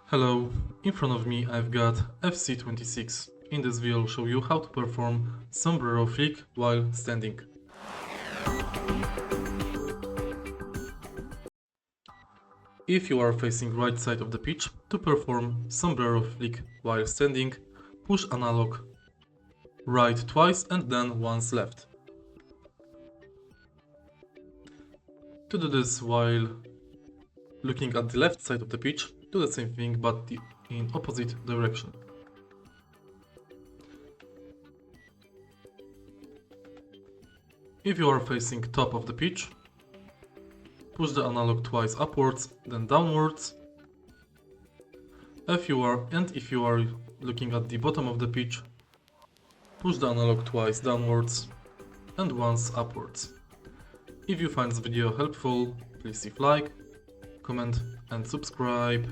Hello, in front of me I've got FC26. In this video I'll show you how to perform Sombrero Flick while standing. If you are facing right side of the pitch, to perform Sombrero Flick while standing, push analog right twice and then once left. To do this while looking at the left side of the pitch, do the same thing but in opposite direction. If you are facing top of the pitch, push the analog twice upwards, then downwards. If you are looking at the bottom of the pitch, push the analog twice downwards and once upwards. If you find this video helpful, please leave like, comment and subscribe.